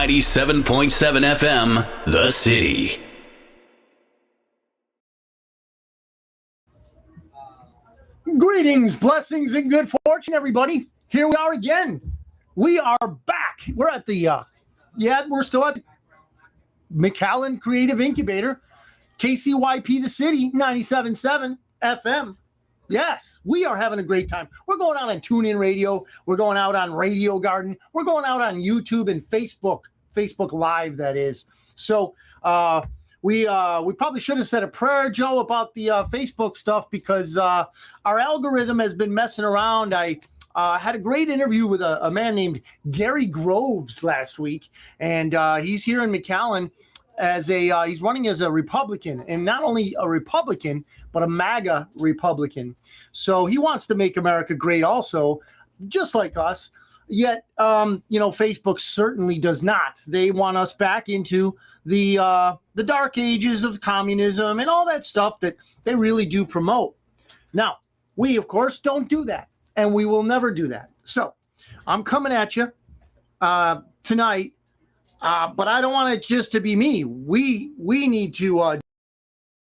97.7 FM, The City. Greetings, blessings, and good fortune, everybody. Here we are again. We are back. We're at we're still at McAllen Creative Incubator, KCYP The City, 97.7 FM. Yes, we are having a great time. We're going out on TuneIn Radio. We're going out on Radio Garden. We're going out on YouTube and Facebook Live, that is. So we probably should have said a prayer, Joe, about the Facebook stuff because our algorithm has been messing around. I had a great interview with a man named Gary Groves last week, and he's here in McAllen as he's running as a Republican, and not only a Republican, but a MAGA Republican. So he wants to make America great also, just like us. Yet, Facebook certainly does not. They want us back into the dark ages of communism and all that stuff that they really do promote. Now, we, of course, don't do that, and we will never do that. So I'm coming at you tonight. But I don't want it just to be me. We need to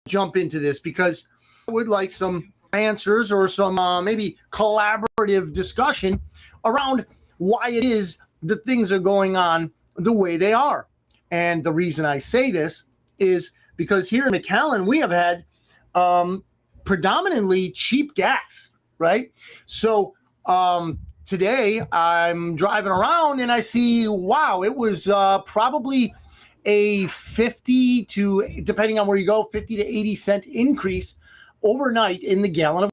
jump into this because I would like some answers or some maybe collaborative discussion around why it is that things are going on the way they are. And the reason I say this is because here in McAllen, we have had predominantly cheap gas, right? So today, I'm driving around and I see, wow, it was probably a 50 to, depending on where you go, 50 to 80 cent increase overnight in the gallon of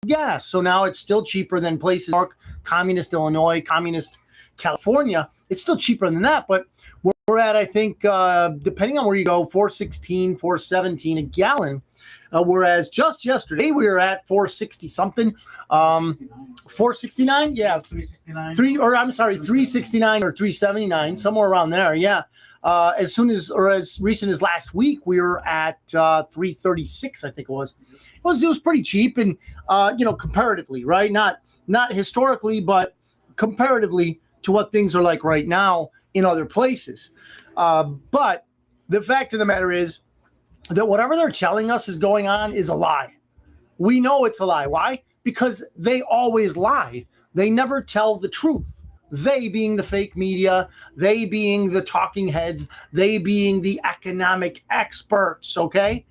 gas. So now it's still cheaper than places like communist Illinois, communist California. It's still cheaper than that, but we're at, I think, depending on where you go, $4.16, $4.17 a gallon. Whereas just yesterday we were at 460 something, 469, yeah, 369, 369 or 379, somewhere around there, yeah. As recent as last week, we were at 336, I think it was. It was pretty cheap, and comparatively, right? Not historically, but comparatively to what things are like right now in other places. But the fact of the matter is that whatever they're telling us is going on is a lie. We know it's a lie. Why? Because they always lie. They never tell the truth. They being the fake media, they being the talking heads, they being the economic experts, okay?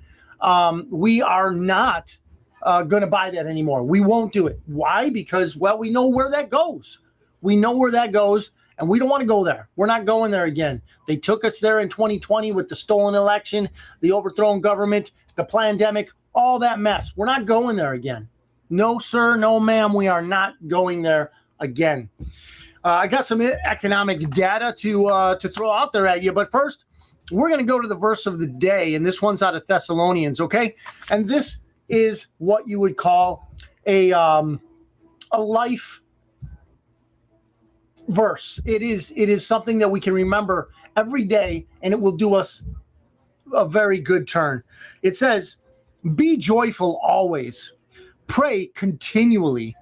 We are not going to buy that anymore. We won't do it. Why? Because, well, we know where that goes. We know where that goes. And we don't want to go there. We're not going there again. They took us there in 2020 with the stolen election, the overthrown government, the pandemic, all that mess. We're not going there again. No, sir. No, ma'am. We are not going there again. I got some economic data to throw out there at you. But first, we're going to go to the verse of the day. And this one's out of Thessalonians, okay? And this is what you would call a life verse. It is something that we can remember every day, and it will do us a very good turn. It says, "Be joyful always, pray continually,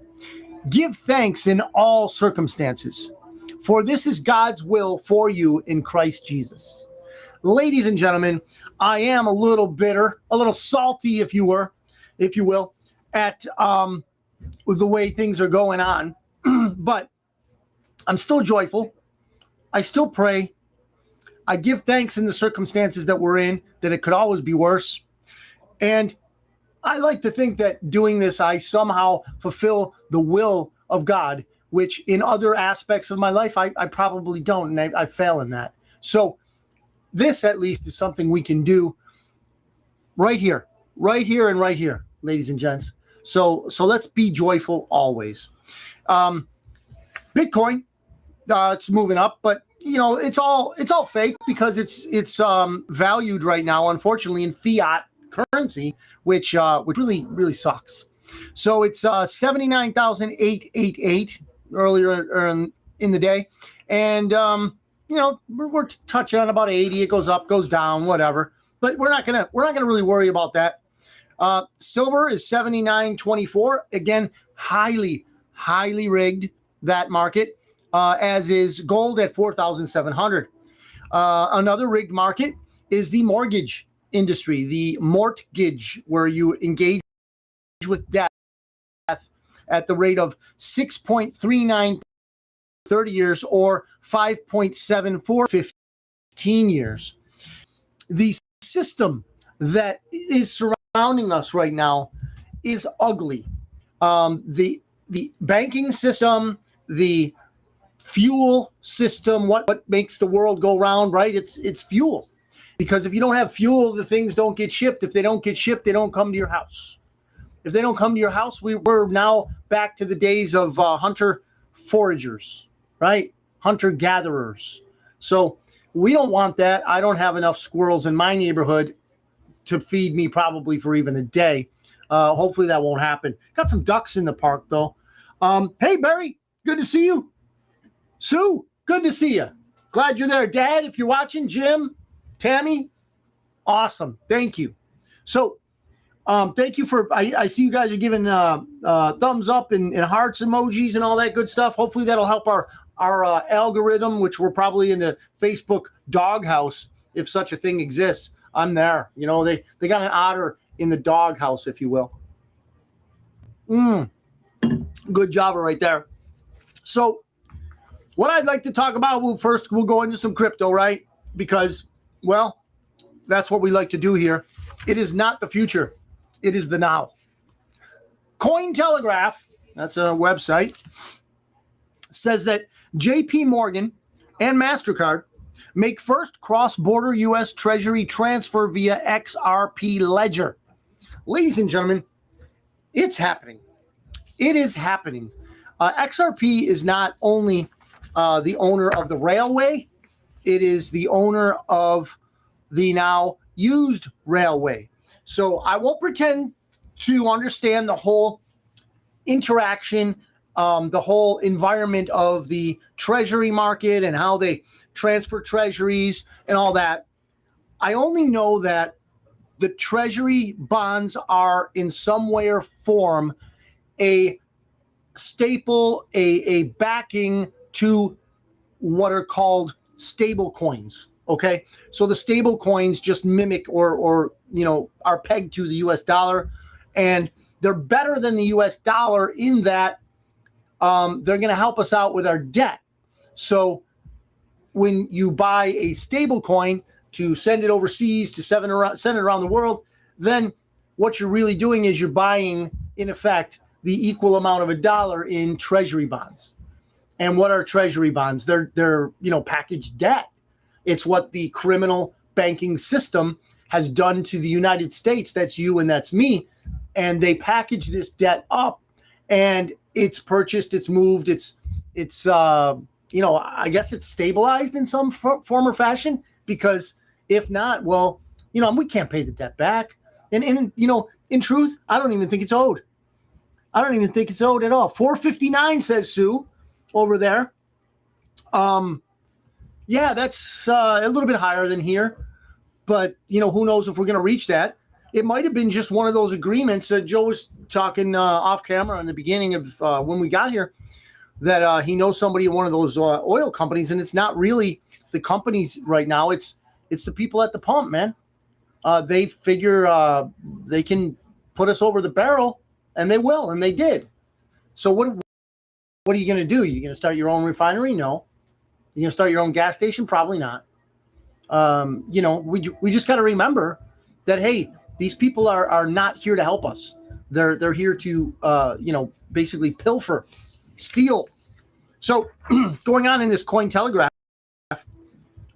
give thanks in all circumstances, for this is God's will for you in Christ Jesus." Ladies and gentlemen, I am a little bitter, a little salty, if you will, at the way things are going on, but I'm still joyful. I still pray. I give thanks in the circumstances that we're in, that it could always be worse. And I like to think that doing this, I somehow fulfill the will of God, which in other aspects of my life, I probably don't, and I fail in that. So this at least is something we can do right here, and right here, ladies and gents. So let's be joyful always. Bitcoin. It's moving up, but it's all fake because it's valued right now, unfortunately, in fiat currency, which really sucks. So it's 79,888 earlier in the day, and we're touching on about 80. It goes up, goes down, whatever. But we're not gonna really worry about that. Silver is 79.24. Again, highly rigged, that market. as is gold at 4,700. Another rigged market is the mortgage industry, the mortgage, where you engage with death at the rate of 6.39 30 years or 5.74 15 years. The system that is surrounding us right now is ugly. The banking system, the fuel system, what makes the world go round, right? It's fuel. Because if you don't have fuel, the things don't get shipped. If they don't get shipped, they don't come to your house. If they don't come to your house, we're now back to the days of hunter foragers, right? Hunter gatherers. So we don't want that. I don't have enough squirrels in my neighborhood to feed me probably for even a day. Hopefully that won't happen. Got some ducks in the park though. Hey, Barry, good to see you. Sue, good to see you. Glad you're there. Dad, if you're watching, Jim, Tammy, awesome. Thank you. So thank you for, I see you guys are giving thumbs up and hearts emojis and all that good stuff. Hopefully that'll help our algorithm, which we're probably in the Facebook doghouse, if such a thing exists. I'm there. You know, they got an otter in the doghouse, if you will. Good job right there. So what I'd like to talk about, we'll go into some crypto, right? Because, well, that's what we like to do here. It is not the future. It is the now. Cointelegraph, that's a website, says that JP Morgan and MasterCard make first cross-border U.S. Treasury transfer via XRP Ledger. Ladies and gentlemen, it's happening. It is happening. XRP is not only the owner of the railway, it is the owner of the now used railway. So I won't pretend to understand the whole interaction, the whole environment of the treasury market and how they transfer treasuries and all that. I only know that the treasury bonds are in some way or form a staple, a backing to what are called stable coins. Okay, so the stable coins just mimic or are pegged to the U.S. dollar, and they're better than the U.S. dollar in that they're going to help us out with our debt. So when you buy a stable coin to send it overseas, to send it around the world, then what you're really doing is you're buying, in effect, the equal amount of a dollar in treasury bonds. And what are treasury bonds? They're packaged debt. It's what the criminal banking system has done to the United States. That's you and that's me. And they package this debt up, and it's purchased, it's moved, it's I guess it's stabilized in some form or fashion, because if not, well, we can't pay the debt back. And in truth, I don't even think it's owed. I don't even think it's owed at all. 459 says Sue over there. Yeah, that's a little bit higher than here, but who knows if we're going to reach that. It might have been just one of those agreements that Joe was talking off camera in the beginning of when we got here, that he knows somebody in one of those oil companies, and it's not really the companies right now. It's the people at the pump, man. They figure they can put us over the barrel, and they will, and they did. So what are you going to do? You're going to start your own refinery? No. You're going to start your own gas station? Probably not. We just got to remember that, hey, these people are not here to help us. They're here to, basically pilfer, steal. So going on in this Cointelegraph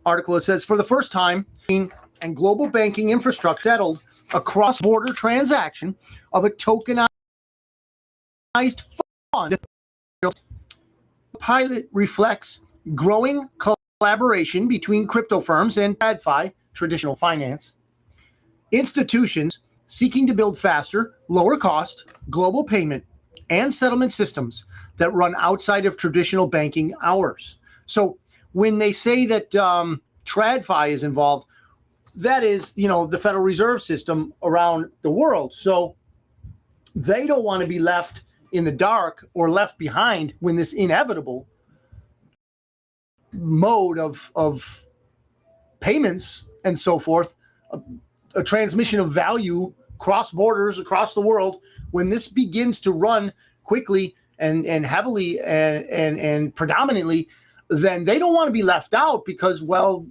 article, it says, for the first time, and global banking infrastructure settled a cross-border transaction of a tokenized fund. The pilot reflects growing collaboration between crypto firms and TradFi, traditional finance, institutions seeking to build faster, lower cost, global payment and settlement systems that run outside of traditional banking hours. So when they say that TradFi is involved, that is, the Federal Reserve System around the world. So they don't want to be left in the dark or left behind when this inevitable mode of payments and so forth, a transmission of value cross borders across the world, when this begins to run quickly and heavily and predominantly, then they don't want to be left out because, well,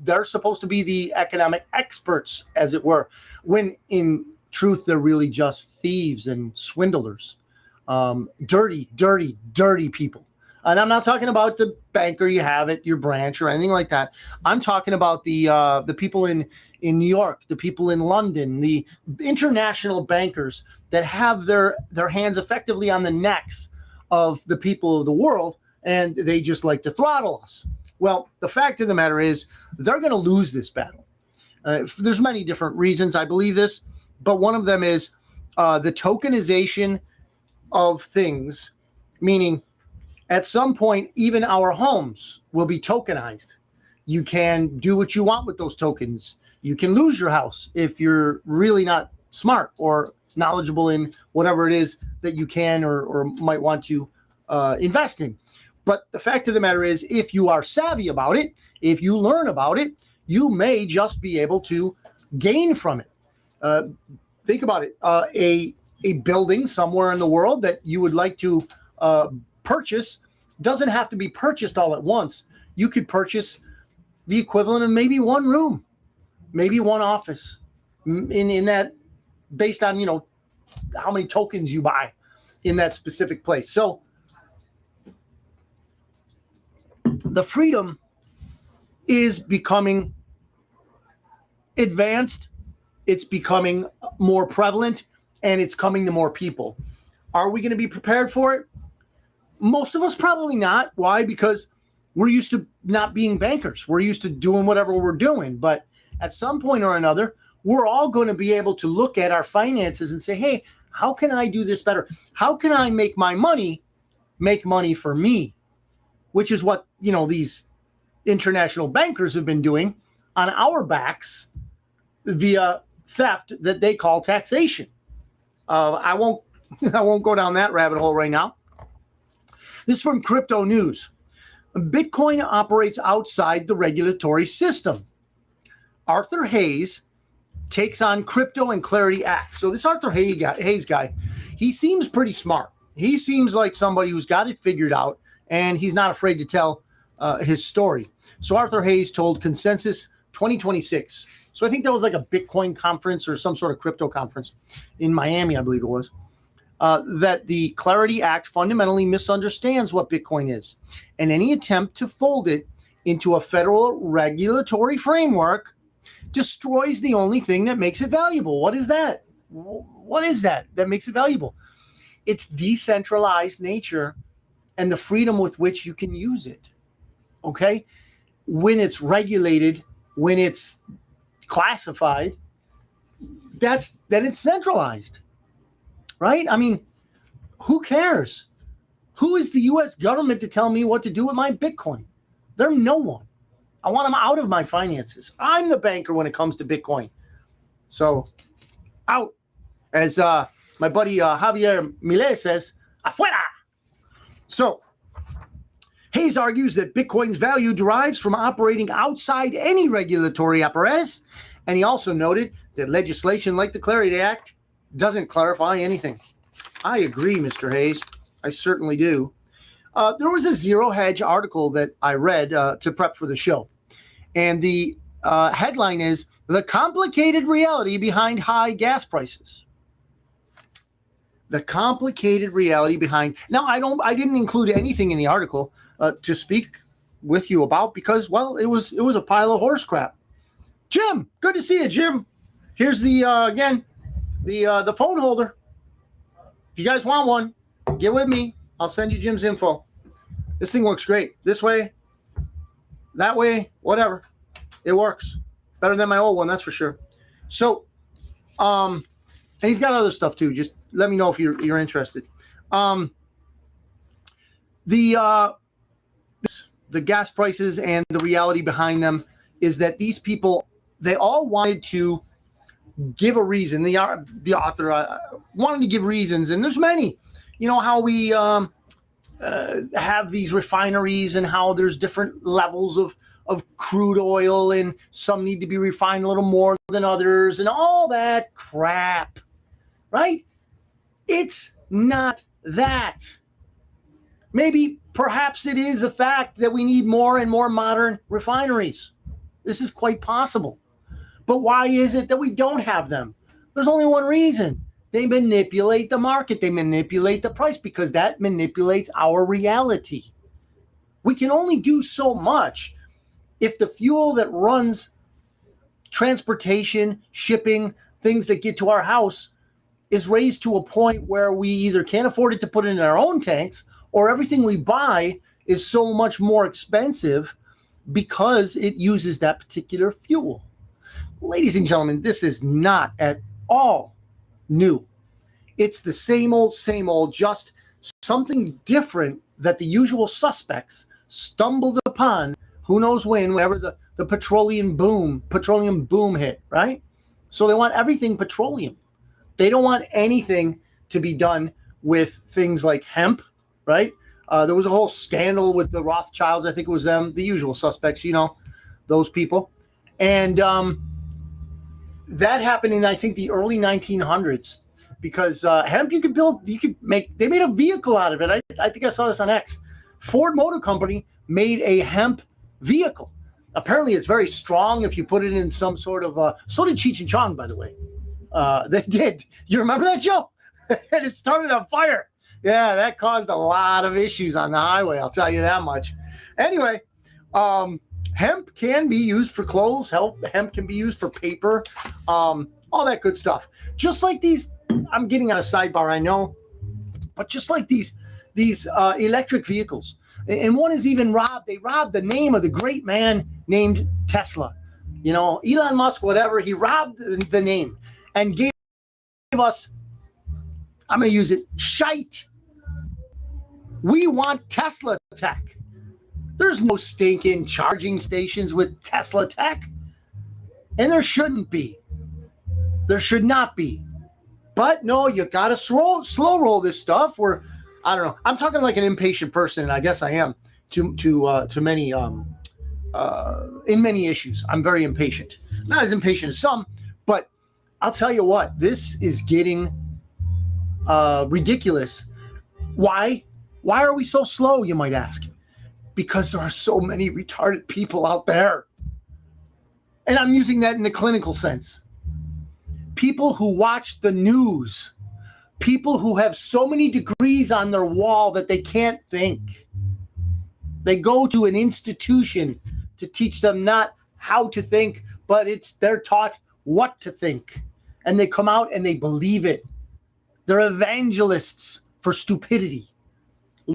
they're supposed to be the economic experts, as it were, when in truth, they're really just thieves and swindlers, dirty people. And I'm not talking about the banker you have at your branch or anything like that. I'm talking about the people in New York, the people in London, the international bankers that have their hands effectively on the necks of the people of the world, and they just like to throttle us. Well, the fact of the matter is they're going to lose this battle. There's many different reasons I believe this, but one of them is the tokenization of things, meaning at some point, even our homes will be tokenized. You can do what you want with those tokens. You can lose your house if you're really not smart or knowledgeable in whatever it is that you can or might want to invest in. But the fact of the matter is, if you are savvy about it, if you learn about it, you may just be able to gain from it. Think about it. A building somewhere in the world that you would like to purchase doesn't have to be purchased all at once. You could purchase the equivalent of maybe one room, maybe one office in that, based on, how many tokens you buy in that specific place. So the freedom is becoming advanced. It's becoming more prevalent, and it's coming to more people. Are we going to be prepared for it? Most of us probably not. Why? Because we're used to not being bankers. We're used to doing whatever we're doing. But at some point or another, we're all going to be able to look at our finances and say, hey, how can I do this better? How can I make my money make money for me? Which is what, these international bankers have been doing on our backs via theft that they call taxation. I won't go down that rabbit hole right now. This is from Crypto News. Bitcoin operates outside the regulatory system. Arthur Hayes takes on Crypto and Clarity Act. So this Arthur Hayes guy, he seems pretty smart. He seems like somebody who's got it figured out, and he's not afraid to tell his story. So Arthur Hayes told Consensus 2026. So I think that was like a Bitcoin conference or some sort of crypto conference in Miami, I believe it was. That the Clarity Act fundamentally misunderstands what Bitcoin is, and any attempt to fold it into a federal regulatory framework destroys the only thing that makes it valuable. What is that? What is that makes it valuable? Its decentralized nature and the freedom with which you can use it. Okay? When it's regulated, when it's classified, then it's centralized. Right? I mean, who cares? Who is the U.S. government to tell me what to do with my Bitcoin? They're no one. I want them out of my finances. I'm the banker when it comes to Bitcoin. So, out. As my buddy Javier Milei says, afuera. So, Hayes argues that Bitcoin's value derives from operating outside any regulatory apparatus. And he also noted that legislation like the Clarity Act doesn't clarify anything. I agree, Mr. Hayes. I certainly do. There was a Zero Hedge article that I read to prep for the show. And the headline is, The Complicated Reality Behind High Gas Prices. The complicated reality behind... Now, I didn't include anything in the article to speak with you about because, well, it was a pile of horse crap. Jim, good to see you, Jim. Here's the, again... The phone holder. If you guys want one, get with me. I'll send you Jim's info. This thing works great. This way, that way, whatever. It works. Better than my old one, that's for sure. So, and he's got other stuff too. Just let me know if you're interested. The gas prices and the reality behind them is that these people, they all wanted to give a reason. The author wanted to give reasons, and there's many. You know how we have these refineries and how there's different levels of crude oil and some need to be refined a little more than others and all that crap, right? It's not that. Maybe perhaps it is a fact that we need more and more modern refineries. This is quite possible. But why is it that we don't have them? There's only one reason. They manipulate the market. They manipulate the price because that manipulates our reality. We can only do so much if the fuel that runs transportation, shipping, things that get to our house is raised to a point where we either can't afford it to put it in our own tanks or everything we buy is so much more expensive because it uses that particular fuel. Ladies and gentlemen, this is not at all new. It's the same old, just something different that the usual suspects stumbled upon, who knows whenever the petroleum boom hit, right? So they want everything petroleum. They don't want anything to be done with things like hemp, right? There was a whole scandal with the Rothschilds. I think it was them, the usual suspects, those people. And that happened in, I think, the early 1900s because hemp they made a vehicle out of it. I think I saw this on X. Ford Motor Company made a hemp vehicle. Apparently it's very strong if you put it in some sort of, so did Cheech and Chong, by the way. They did. You remember that, Joe? And it started on fire. Yeah, that caused a lot of issues on the highway. I'll tell you that much. Anyway, hemp can be used for clothes. Hemp can be used for paper, all that good stuff. Just like these, I'm getting on a sidebar, I know, but just like these electric vehicles. And one is even robbed. They robbed the name of the great man named Tesla. Elon Musk, whatever, he robbed the name and gave us, I'm going to use it, shite. We want Tesla tech. There's no stinking charging stations with Tesla tech. And there shouldn't be. There should not be. But no, you got to slow roll this stuff where, I don't know. I'm talking like an impatient person, and I guess I am to many, in many issues. I'm very impatient. Not as impatient as some, but I'll tell you what, this is getting ridiculous. Why? Why are we so slow, you might ask? Because there are so many retarded people out there. And I'm using that in the clinical sense. People who watch the news. People who have so many degrees on their wall that they can't think. They go to an institution to teach them not how to think, but they're taught what to think. And they come out and they believe it. They're evangelists for stupidity.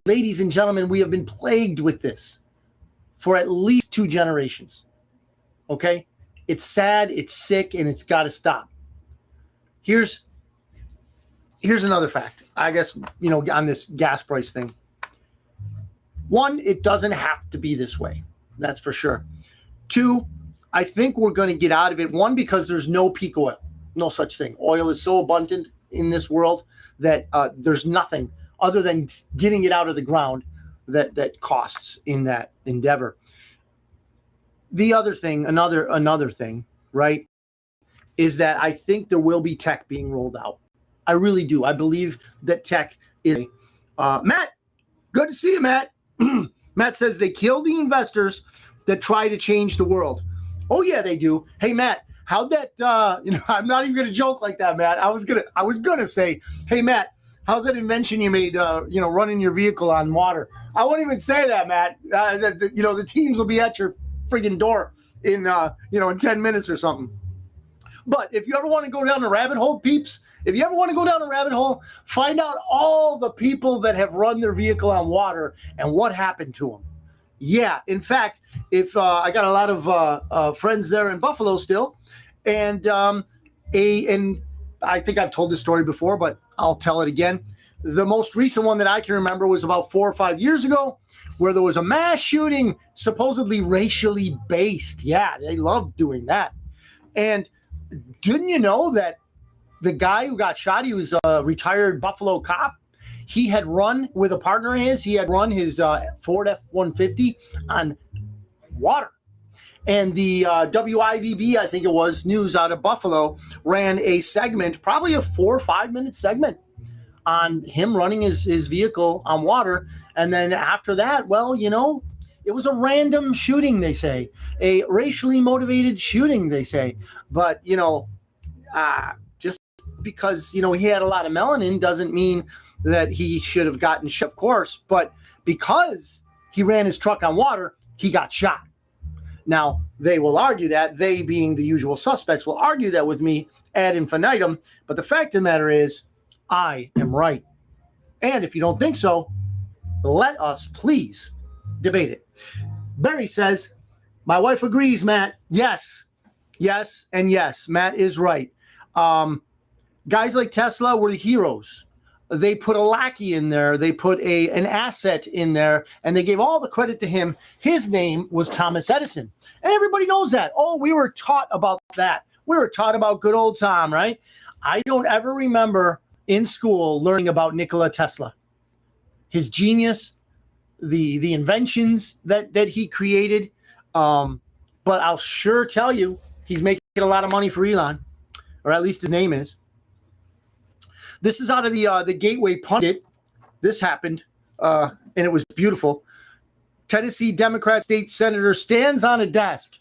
Ladies and gentlemen, we have been plagued with this for at least 2 generations. Okay? It's sad, it's sick, and it's got to stop. Here's another fact, I guess, on this gas price thing. 1, it doesn't have to be this way. That's for sure. 2, I think we're going to get out of it. 1, because there's no peak oil. No such thing. Oil is so abundant in this world that there's nothing other than getting it out of the ground that costs in that endeavor. The other thing, another thing, right, is that I think there will be tech being rolled out. I really do. I believe that tech is. Matt, good to see you, Matt. Matt says they kill the investors that try to change the world. Oh yeah, they do. Hey, Matt, how'd that? I'm not even gonna joke like that, Matt. I was gonna say, hey, Matt, how's that invention you made? Running your vehicle on water. I won't even say that, Matt. The teams will be at your friggin' door in 10 minutes or something. But if you ever want to go down a rabbit hole, peeps, find out all the people that have run their vehicle on water and what happened to them. Yeah, in fact, if I got a lot of friends there in Buffalo still, and I think I've told this story before, but I'll tell it again. The most recent one that I can remember was about 4 or 5 years ago, where there was a mass shooting, supposedly racially based. Yeah, they love doing that. And didn't you know that the guy who got shot, he was a retired Buffalo cop. he had run with a partner of his. He had run his Ford F-150 on water. And the WIVB, I think it was, news out of Buffalo, ran a segment, probably a 4 or 5 minute segment on him running his vehicle on water. And then after that, well, you know, it was a random shooting, they say, a racially motivated shooting, they say. But, you know, just because, you know, he had a lot of melanin doesn't mean that he should have gotten shot, of course. But because he ran his truck on water, he got shot. Now, they will argue that, they being the usual suspects, will argue that with me ad infinitum. But the fact of the matter is, I am right. And if you don't think so, let us please debate it. Barry says, my wife agrees, Matt. Yes, and yes. Matt is right. Guys like Tesla were the heroes. They put a lackey in there. They put an asset in there, and they gave all the credit to him. His name was Thomas Edison. And everybody knows that. Oh, we were taught about that. We were taught about good old Tom, right? I don't ever remember in school learning about Nikola Tesla, his genius, the inventions that he created. But I'll sure tell you, he's making a lot of money for Elon, or at least his name is. This is out of the Gateway Pundit. This happened, and it was beautiful. Tennessee Democrat state senator stands on a desk,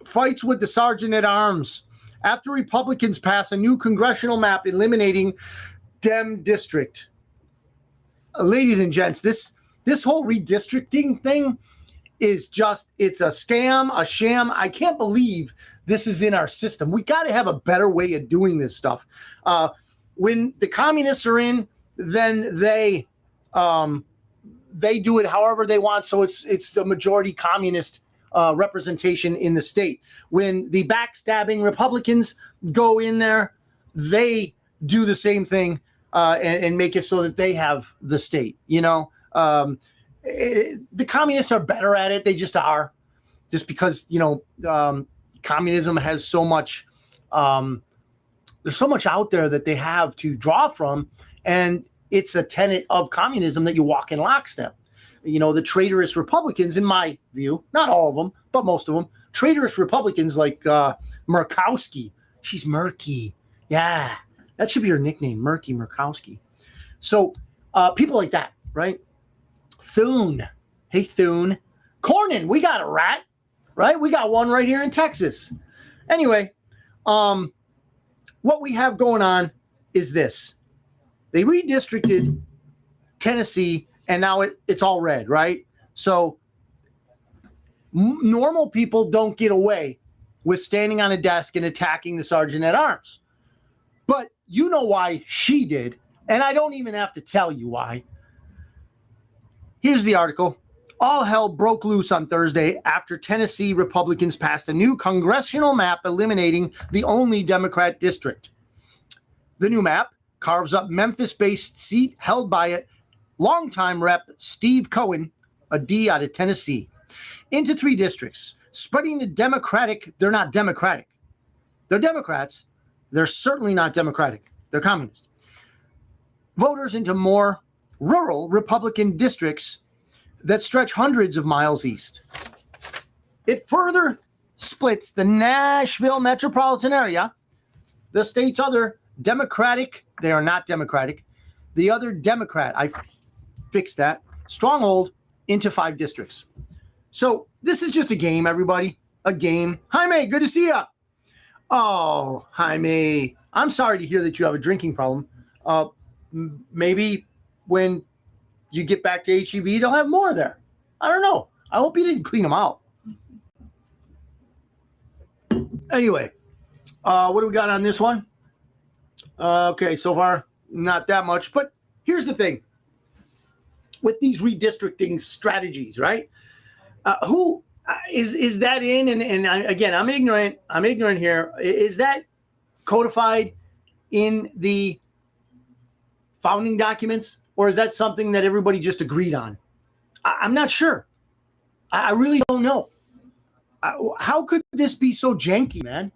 fights with the sergeant at arms after Republicans pass a new congressional map eliminating Dem district. Ladies and gents, this whole redistricting thing is just, it's a scam, a sham. I can't believe this is in our system. We got to have a better way of doing this stuff. When the communists are in, then they do it however they want. So it's the majority communist representation in the state. When the backstabbing Republicans go in there, they do the same thing and make it so that they have the state. You know, the communists are better at it. They just are, just because, you know, communism has so much. There's so much out there that they have to draw from, and it's a tenet of communism that you walk in lockstep. You know, the traitorous Republicans, in my view, not all of them, but most of them, traitorous Republicans like Murkowski. She's murky. Yeah, that should be her nickname, Murky Murkowski. So people like that, right? Thune. Hey, Thune. Cornyn, we got a rat, right? We got one right here in Texas. Anyway, what we have going on is this. They redistricted Tennessee, and now it's all red, right? So normal people don't get away with standing on a desk and attacking the sergeant at arms. But you know why she did, and I don't even have to tell you why. Here's the article. All hell broke loose on Thursday after Tennessee Republicans passed a new congressional map eliminating the only Democrat district. The new map carves up Memphis-based seat held by a longtime rep Steve Cohen, a D out of Tennessee, into 3 districts, spreading the Democratic. They're not Democratic. They're Democrats. They're certainly not Democratic. They're communist. Voters into more rural Republican districts that stretch hundreds of miles east. It further splits the Nashville metropolitan area, the state's other Democratic, they are not Democratic, the other Democrat, I fixed that, stronghold, into 5 districts. So this is just a game, everybody, a game. Jaime, good to see you. Oh, Jaime, I'm sorry to hear that you have a drinking problem. Maybe when you get back to HEB, they'll have more there. I don't know. I hope you didn't clean them out. Anyway, what do we got on this one? Okay, so far, not that much. But here's the thing. With these redistricting strategies, right? Who is that in? And again, I'm ignorant. I'm ignorant here. Is that codified in the founding documents? Or is that something that everybody just agreed on? I'm not sure. I really don't know. How could this be so janky, man?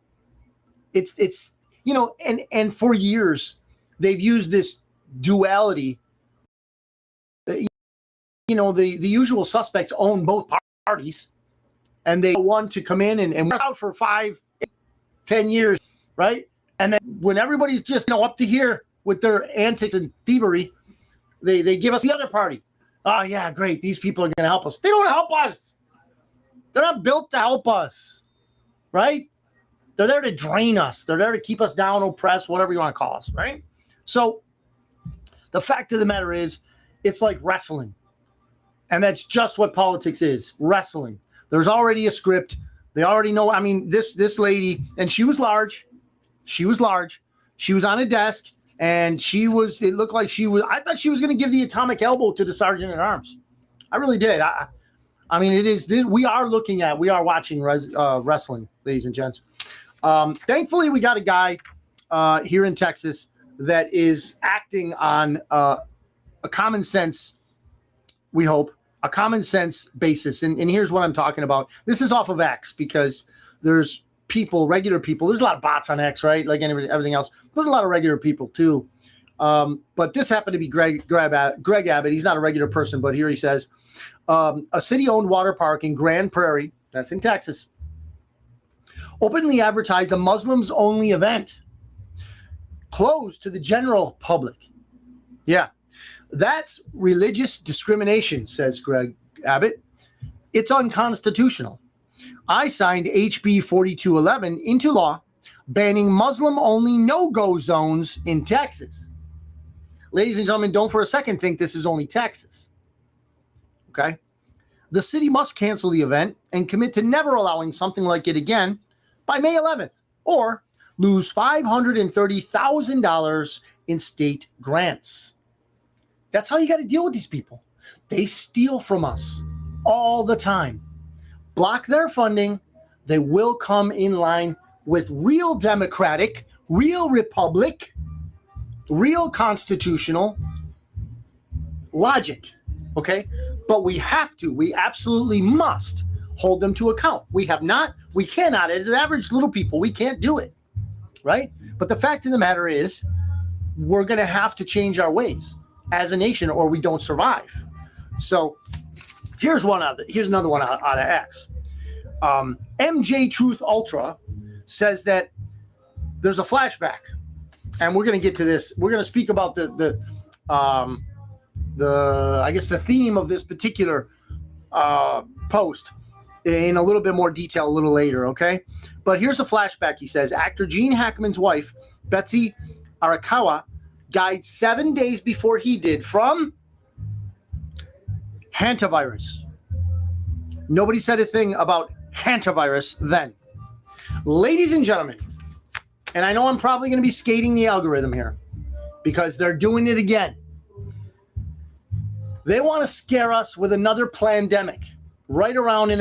It's you know, and for years they've used this duality the usual suspects own both parties, and they want to come in and work out for 5, 10 years, right? And then when everybody's just up to here with their antics and thievery, they give us the other party. Oh yeah, great. These people are going to help us. They don't help us. They're not built to help us, right? They're there to drain us. They're there to keep us down, oppressed, whatever you want to call us, right? So the fact of the matter is, it's like wrestling. And that's just what politics is, wrestling. There's already a script. They already know. I mean, this lady, and she was large. She was large. She was on a desk, and it looked like I thought she was going to give the atomic elbow to the sergeant at arms. I really did. I mean, we are watching wrestling, ladies and gents. Thankfully, we got a guy here in Texas that is acting on a common sense, we hope, a common sense basis. And here's what I'm talking about. This is off of X because there's regular people. There's a lot of bots on X, right? Like everything else. There's a lot of regular people too. But this happened to be Greg Abbott. He's not a regular person, but here he says, a city-owned water park in Grand Prairie, that's in Texas, openly advertised a Muslims-only event closed to the general public. Yeah, that's religious discrimination, says Greg Abbott. It's unconstitutional. I signed HB 4211 into law, banning Muslim-only no-go zones in Texas. Ladies and gentlemen, don't for a second think this is only Texas. Okay? The city must cancel the event and commit to never allowing something like it again by May 11th, or lose $530,000 in state grants. That's how you got to deal with these people. They steal from us all the time. Block their funding. They will come in line with real democratic, real republic, real constitutional logic. Okay? But we absolutely must hold them to account. We cannot, as average little people, we can't do it. Right? But the fact of the matter is, we're going to have to change our ways as a nation or we don't survive. So here's another one out of X. MJ Truth Ultra says that there's a flashback, and we're going to get to this. We're going to speak about the theme of this particular post in a little bit more detail a little later, okay? But here's a flashback. He says, actor Gene Hackman's wife, Betsy Arakawa, died 7 days before he did from hantavirus. Nobody said a thing about hantavirus then. Ladies and gentlemen, and I know I'm probably going to be skating the algorithm here because they're doing it again. They want to scare us with another pandemic right around the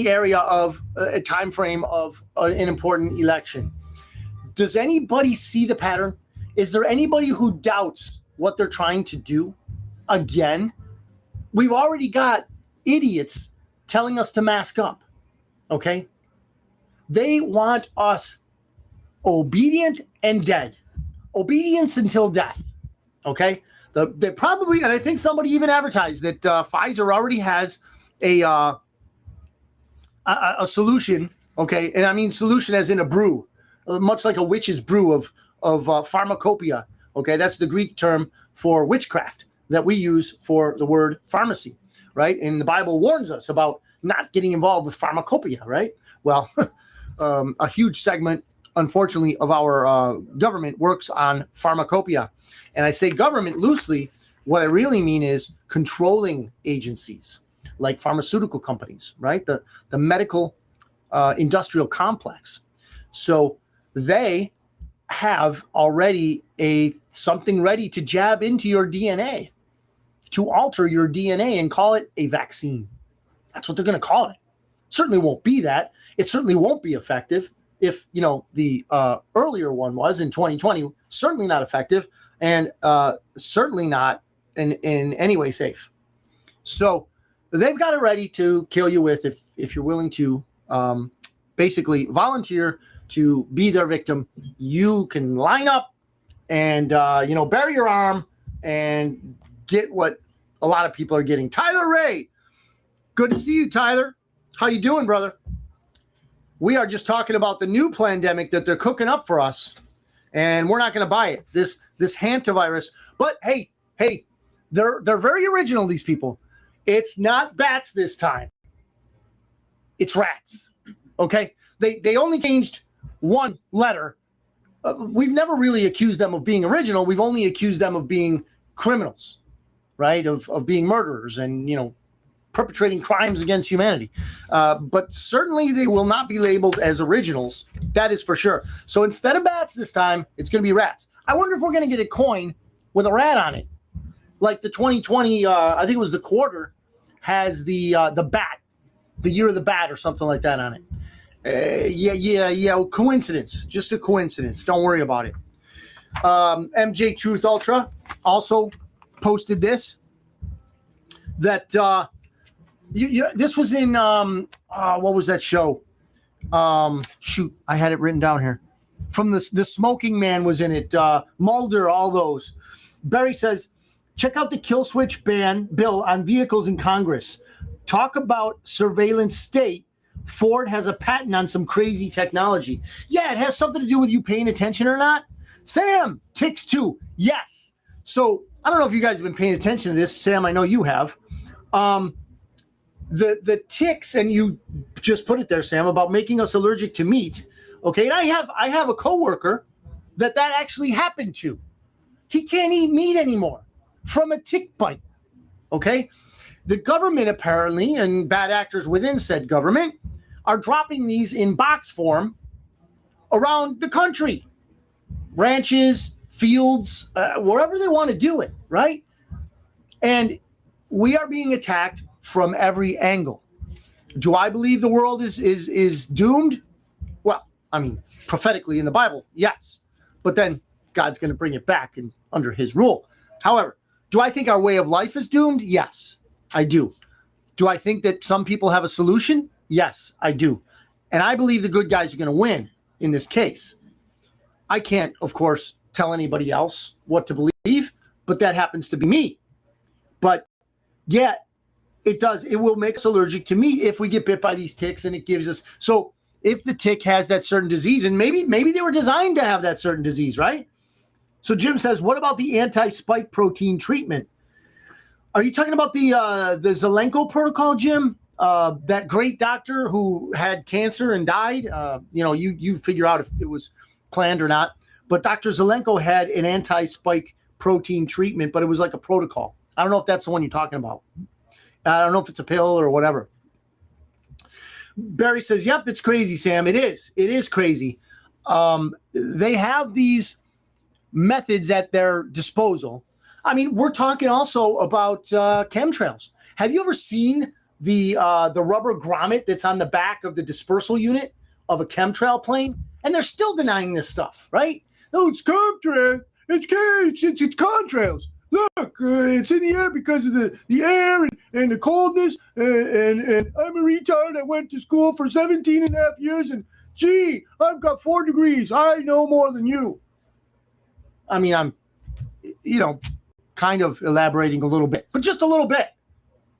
area of a time frame of an important election. Does anybody see the pattern? Is there anybody who doubts what they're trying to do? Again, we've already got idiots telling us to mask up. Okay? They want us obedient and dead. Obedience until death. Okay? They probably, and I think somebody even advertised that Pfizer already has a solution. Okay? And I mean solution as in a brew, much like a witch's brew of pharmacopoeia. Okay? That's the Greek term for witchcraft that we use for the word pharmacy, right? And the Bible warns us about not getting involved with pharmacopoeia, right? Well, a huge segment, unfortunately, of our government works on pharmacopoeia. And I say government loosely. What I really mean is controlling agencies like pharmaceutical companies, right? The medical industrial complex. So they have already something ready to jab into your DNA, to alter your DNA and call it a vaccine. That's what they're going to call it. Certainly won't be that. It certainly won't be effective. If, the earlier one was in 2020, certainly not effective and certainly not in any way safe. So they've got it ready to kill you with if you're willing to basically volunteer to be their victim. You can line up and, bury your arm and get what a lot of people are getting. Tyler Ray, good to see you, Tyler. How you doing, brother? We are just talking about the new pandemic that they're cooking up for us, and we're not going to buy it. This hantavirus. But hey, they're very original, these people. It's not bats this time. It's rats. Okay? They only changed one letter. We've never really accused them of being original. We've only accused them of being criminals, right? Of being murderers and, perpetrating crimes against humanity. But certainly they will not be labeled as originals. That is for sure. So instead of bats this time, it's going to be rats. I wonder if we're going to get a coin with a rat on it. Like the 2020, I think it was the quarter, has the bat, the year of the bat or something like that on it. Yeah. Coincidence. Just a coincidence. Don't worry about it. MJ Truth Ultra also posted this. That this was in what was that show? Shoot, I had it written down here. From the Smoking Man was in it. Mulder, all those. Barry says, check out the kill switch ban bill on vehicles in Congress. Talk about surveillance state. Ford has a patent on some crazy technology. Yeah, it has something to do with you paying attention or not. Sam, ticks too. Yes. So I don't know if you guys have been paying attention to this. Sam, I know you have. The ticks, and you just put it there, Sam, about making us allergic to meat. Okay, and I have a coworker that actually happened to. He can't eat meat anymore from a tick bite. Okay, the government apparently, and bad actors within said government, are dropping these in box form around the country, ranches, fields, wherever they want to do it, right? And we are being attacked from every angle. Do I believe the world is doomed? Well, I mean, prophetically in the Bible, yes. But then God's going to bring it back and under his rule. However, do I think our way of life is doomed? Yes, I do. Do I think that some people have a solution? Yes, I do. And I believe the good guys are going to win in this case. I can't, of course, tell anybody else what to believe, but that happens to be me. But yeah, it does. It will make us allergic to meat if we get bit by these ticks, and it gives us. So if the tick has that certain disease, and maybe they were designed to have that certain disease, right? So Jim says, what about the anti-spike protein treatment? Are you talking about the Zelenko protocol, Jim? That great doctor who had cancer and died? You figure out if it was planned or not. But Dr. Zelenko had an anti-spike protein treatment, but it was like a protocol. I don't know if that's the one you're talking about. I don't know if it's a pill or whatever. Barry says, yep, it's crazy, Sam. It is. It is crazy. They have these methods at their disposal. I mean, we're talking also about chemtrails. Have you ever seen the rubber grommet that's on the back of the dispersal unit of a chemtrail plane? And they're still denying this stuff, right? Oh, it's chemtrails. It's contrails. Look, it's in the air because of the air and the coldness. And I'm a retard. I went to school for 17 and a half years. And, gee, I've got 4 degrees. I know more than you. I mean, I'm, kind of elaborating a little bit. But just a little bit.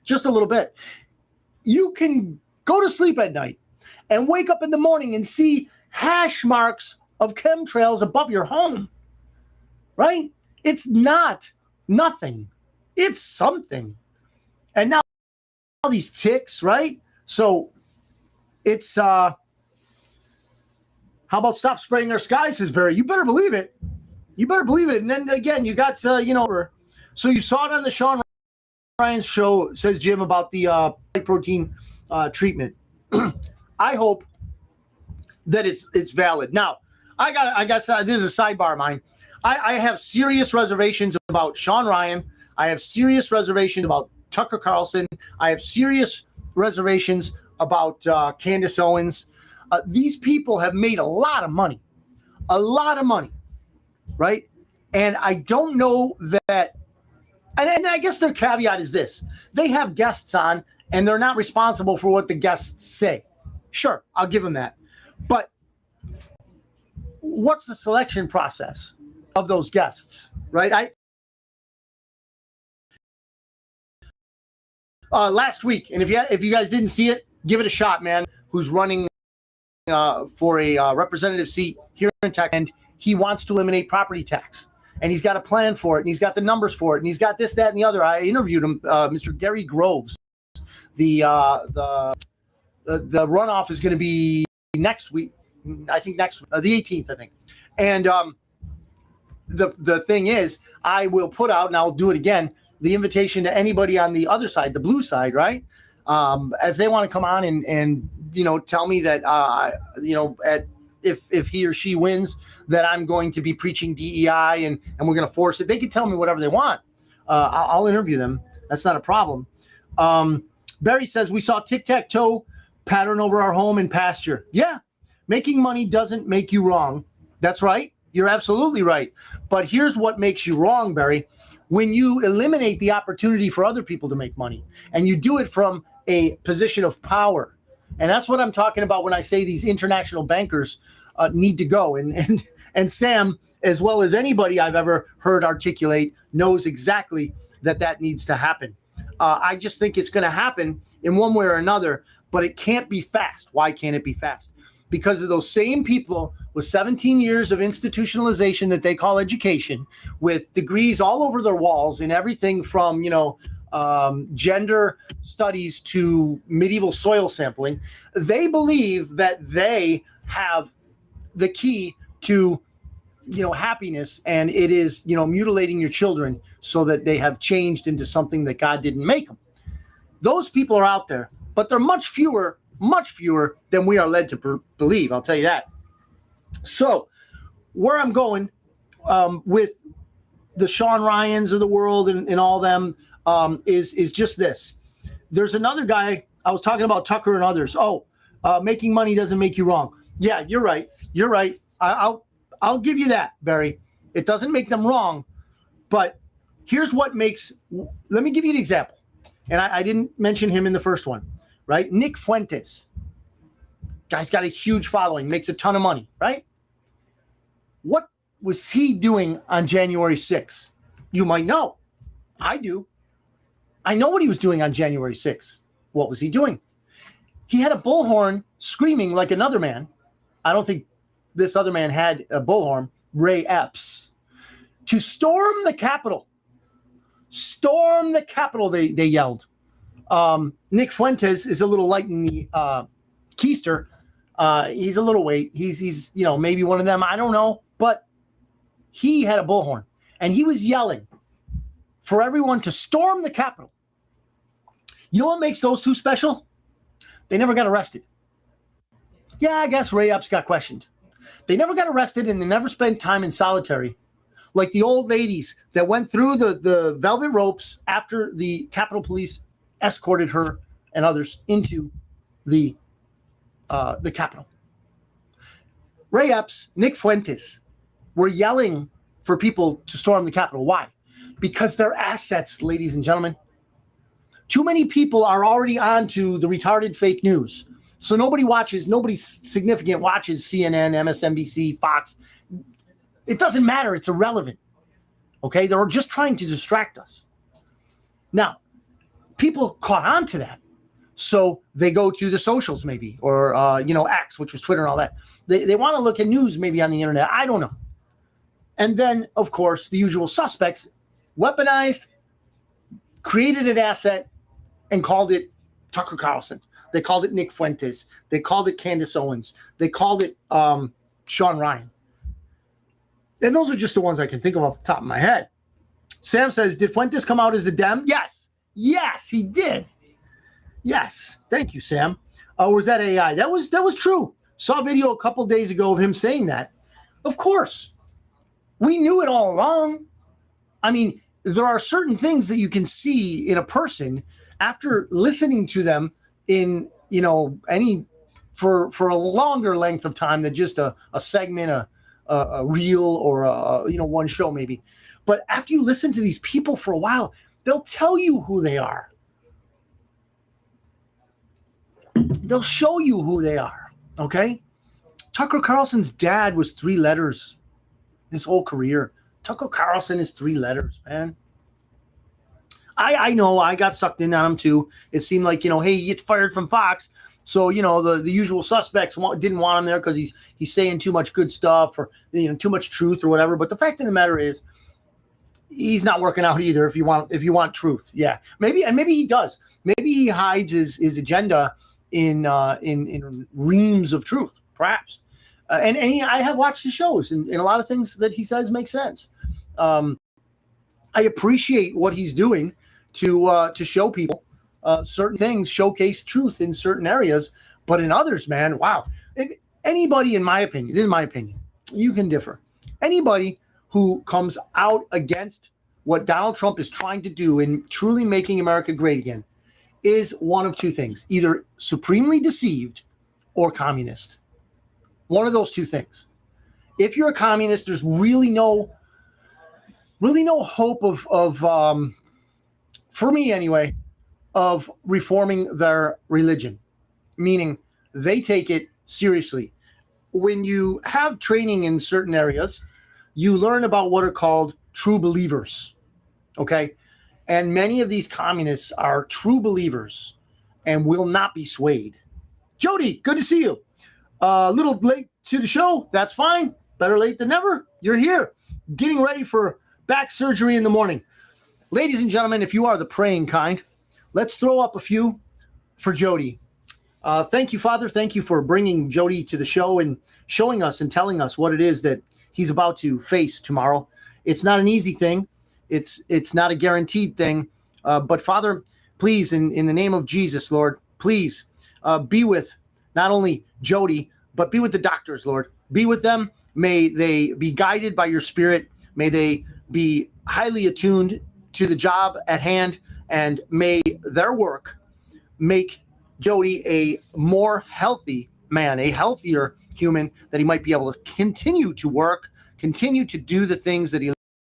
Just a little bit. You can go to sleep at night and wake up in the morning and see hash marks of chemtrails above your home. Right? It's not nothing. It's something. And now all these ticks, right? So it's how about stop spraying our skies, says Barry. You better believe it. You better believe it. And then again, you got so you saw it on the Sean Ryan's show, says Jim, about the protein treatment. I hope that it's valid. Now, I guess this is a sidebar of mine. I have serious reservations about Sean Ryan. I have serious reservations about Tucker Carlson. I have serious reservations about Candace Owens. These people have made a lot of money, right? And I don't know that. And I guess their caveat is this. They have guests on, and they're not responsible for what the guests say. Sure, I'll give them that. But what's the selection process of those guests, right? last week. And if you guys didn't see it, give it a shot, man. Who's running for a representative seat here in Texas, and he wants to eliminate property tax. And he's got a plan for it, and he's got the numbers for it, and he's got this, that, and the other. I interviewed him, Mr. Gary Groves. The runoff is going to be next week. I think the 18th, I think. And the thing is, I will put out, and I'll do it again, the invitation to anybody on the other side, the blue side, right? If they want to come on and tell me that if he or she wins, that I'm going to be preaching DEI and we're going to force it. They can tell me whatever they want. I'll interview them. That's not a problem. Barry says, we saw tic-tac-toe pattern over our home and pasture. Yeah, making money doesn't make you wrong. That's right. You're absolutely right. But here's what makes you wrong, Barry. When you eliminate the opportunity for other people to make money, and you do it from a position of power. And that's what I'm talking about when I say these international bankers need to go. And Sam, as well as anybody I've ever heard articulate, knows exactly that needs to happen. I just think it's going to happen in one way or another, but it can't be fast. Why can't it be fast? Because of those same people with 17 years of institutionalization that they call education, with degrees all over their walls in everything from, gender studies to medieval soil sampling. They believe that they have the key to, happiness, and it is, mutilating your children so that they have changed into something that God didn't make them. Those people are out there, but they're much fewer than we are led to believe. I'll tell you that. So where I'm going with the Sean Ryans of the world and all them is just this. There's another guy. I was talking about Tucker and others. Making money doesn't make you wrong. Yeah, you're right. You're right. I'll give you that, Barry. It doesn't make them wrong, but here's what makes. Let me give you an example. And I didn't mention him in the first one, right? Nick Fuentes. Guy's got a huge following, makes a ton of money, right? What was he doing on January 6th? You might know. I do. I know what he was doing on January 6th. What was he doing? He had a bullhorn screaming like another man. I don't think this other man had a bullhorn, Ray Epps, to storm the Capitol. Storm the Capitol, they yelled. Nick Fuentes is a little light in the keister. He's a little weight. He's maybe one of them. I don't know. But he had a bullhorn, and he was yelling for everyone to storm the Capitol. You know what makes those two special? They never got arrested. Yeah, I guess Ray Epps got questioned. They never got arrested, and they never spent time in solitary like the old ladies that went through the velvet ropes after the Capitol Police escorted her and others into the Capitol. Ray Epps, Nick Fuentes were yelling for people to storm the Capitol. Why? Because they're assets, ladies and gentlemen. Too many people are already on to the retarded fake news. So nobody significant watches CNN, MSNBC, Fox. It doesn't matter. It's irrelevant. Okay? They're just trying to distract us. Now, people caught on to that. So they go to the socials maybe, or, X, which was Twitter and all that. They want to look at news maybe on the internet. I don't know. And then, of course, the usual suspects weaponized, created an asset, and called it Tucker Carlson. They called it Nick Fuentes. They called it Candace Owens. They called it Sean Ryan. And those are just the ones I can think of off the top of my head. Sam says, did Fuentes come out as a Dem? Yes. Yes, he did. Yes. Thank you, Sam. Or was that AI? That was true. Saw a video a couple days ago of him saying that. Of course. We knew it all along. I mean, there are certain things that you can see in a person after listening to them in, for a longer length of time than just a segment, a reel, or one show maybe. But after you listen to these people for a while, they'll tell you who they are. They'll show you who they are. Okay? Tucker Carlson's dad was 3 letters his whole career. Tucker Carlson is 3 letters, man. I know I got sucked in on him too. It seemed like, hey, he gets fired from Fox. So, the usual suspects didn't want him there because he's saying too much good stuff or, too much truth or whatever. But the fact of the matter is, he's not working out either. If you want truth. Yeah, maybe he does. Maybe he hides his agenda in reams of truth, perhaps. I have watched the shows, and a lot of things that he says make sense. I appreciate what he's doing to show people certain things, showcase truth in certain areas, but in others, man, wow. Anybody, in my opinion, you can differ. Anybody who comes out against what Donald Trump is trying to do in truly making America great again is one of two things: either supremely deceived or communist. One of those two things. If you're a communist, there's really no hope of for me anyway, of reforming their religion, meaning they take it seriously. When you have training in certain areas, you learn about what are called true believers, okay? And many of these communists are true believers and will not be swayed. Jody, good to see you. A little late to the show. That's fine. Better late than never. You're here, getting ready for back surgery in the morning. Ladies and gentlemen, if you are the praying kind, let's throw up a few for Jody. Thank you, Father. Thank you for bringing Jody to the show and showing us and telling us what it is that he's about to face tomorrow. It's not an easy thing. It's not a guaranteed thing. But Father, please, in the name of Jesus, Lord, please be with not only Jody, but be with the doctors, Lord. Be with them. May they be guided by your Spirit. May they be highly attuned to the job at hand, and may their work make Jody a more healthy man, a healthier human, that he might be able to continue to work, continue to do the things that he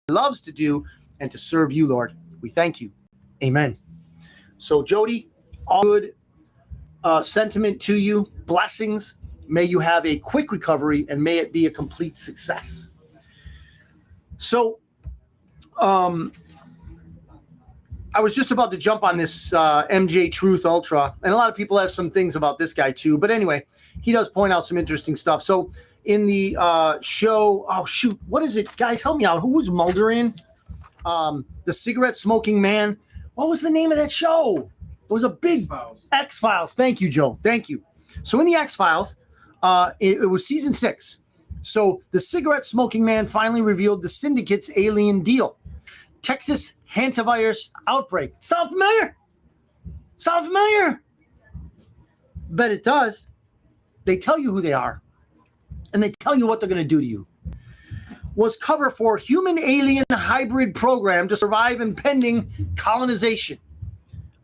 loves to do, and to serve you, Lord. We thank you. Amen. So, Jody, all good sentiment to you. Blessings. May you have a quick recovery, and may it be a complete success. So, I was just about to jump on this MJ Truth Ultra, and a lot of people have some things about this guy too. But anyway, he does point out some interesting stuff. So in the show, oh shoot, what is it, guys? Help me out. Who was Mulder in? The cigarette smoking man. What was the name of that show? It was a big X-Files. Thank you, Joe. Thank you. So in the X-Files, it was season 6. So the cigarette smoking man finally revealed the syndicate's alien deal. Texas hantavirus outbreak. Sound familiar? Sound familiar? Bet it does. They tell you who they are, and they tell you what they're going to do to you. Was cover for human-alien hybrid program to survive impending colonization.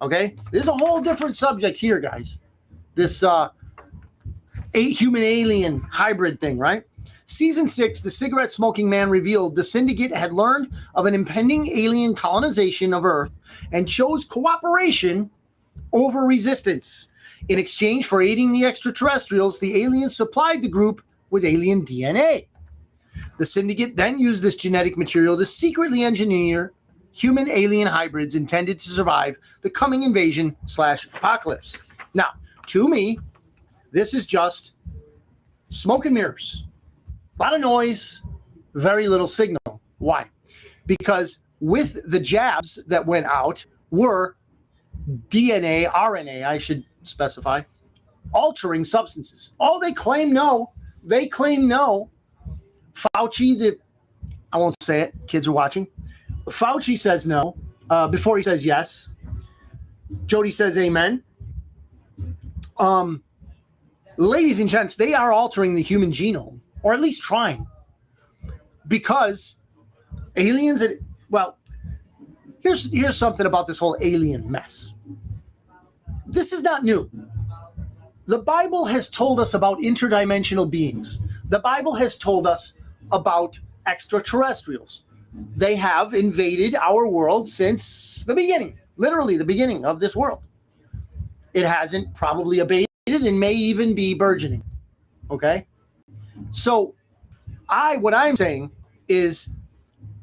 Okay? There's a whole different subject here, guys. This human-alien hybrid thing, right? Season 6, the cigarette smoking man revealed the syndicate had learned of an impending alien colonization of Earth and chose cooperation over resistance. In exchange for aiding the extraterrestrials, the aliens supplied the group with alien DNA. The syndicate then used this genetic material to secretly engineer human alien hybrids intended to survive the coming invasion/apocalypse. Now, to me, this is just smoke and mirrors. A lot of noise, very little signal. Why? Because with the jabs that went out were DNA, RNA, I should specify, altering substances. Oh, they claim no. They claim no. Fauci, I won't say it. Kids are watching. Fauci says no before he says yes. Jody says amen. Ladies and gents, they are altering the human genome, or at least trying, because aliens. Well, here's something about this whole alien mess. This is not new. The Bible has told us about interdimensional beings. The Bible has told us about extraterrestrials. They have invaded our world since the beginning, literally the beginning of this world. It hasn't probably abated and may even be burgeoning. Okay? So what I'm saying is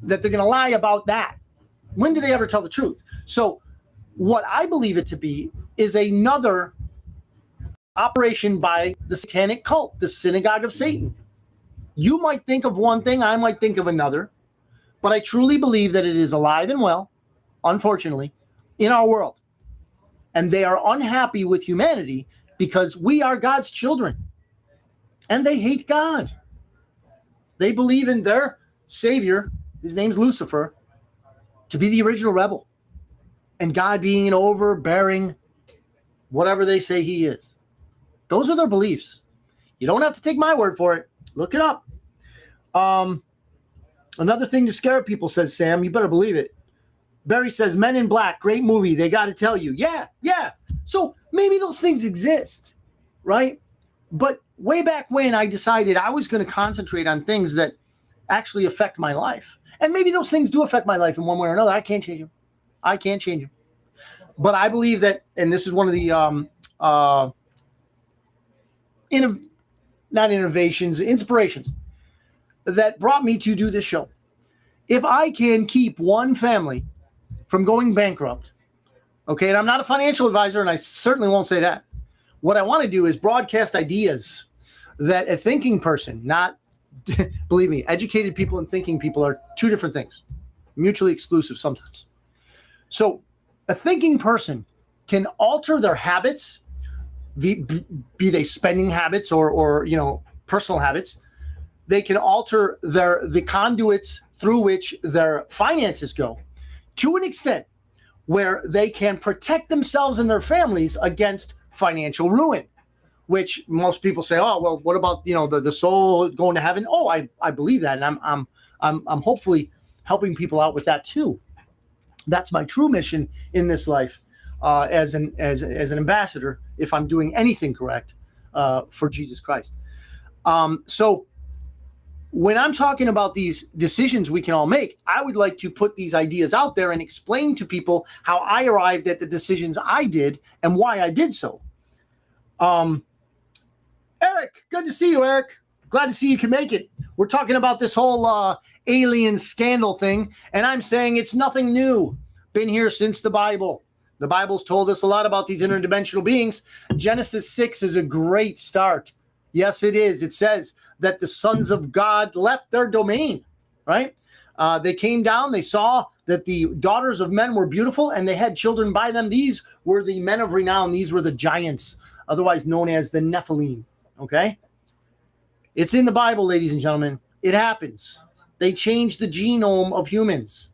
that they're going to lie about that. When do they ever tell the truth? So what I believe it to be is another operation by the satanic cult, the synagogue of Satan. You might think of one thing, I might think of another, but I truly believe that it is alive and well, unfortunately, in our world. And they are unhappy with humanity because we are God's children. And they hate God. They believe in their savior, his name's Lucifer, to be the original rebel. And God being an overbearing, whatever they say he is. Those are their beliefs. You don't have to take my word for it. Look it up. Another thing to scare people, says Sam. You better believe it. Barry says, Men in Black, great movie. They got to tell you. Yeah. So maybe those things exist, right? But way back when I decided I was going to concentrate on things that actually affect my life. And maybe those things do affect my life in one way or another. I can't change them. But I believe that, and this is one of the inspirations that brought me to do this show. If I can keep one family from going bankrupt, okay, and I'm not a financial advisor, and I certainly won't say that. What I want to do is broadcast ideas that a thinking person, not, believe me, educated people and thinking people are two different things, mutually exclusive sometimes. So a thinking person can alter their habits, be they spending habits or personal habits. They can alter the conduits through which their finances go to an extent where they can protect themselves and their families against financial ruin, which most people say, oh, well, what about, the soul going to heaven? Oh, I believe that. And I'm hopefully helping people out with that too. That's my true mission in this life, as an ambassador, if I'm doing anything correct, for Jesus Christ. So when I'm talking about these decisions we can all make, I would like to put these ideas out there and explain to people how I arrived at the decisions I did and why I did so. Eric, good to see you, Eric. Glad to see you can make it. We're talking about this whole alien scandal thing, and I'm saying it's nothing new. Been here since the Bible. The Bible's told us a lot about these interdimensional beings. Genesis 6 is a great start. Yes, it is. It says that the sons of God left their domain, right? They came down, they saw that the daughters of men were beautiful, and they had children by them. These were the men of renown. These were the giants, otherwise known as the Nephilim, okay? It's in the Bible, ladies and gentlemen. It happens. They changed the genome of humans,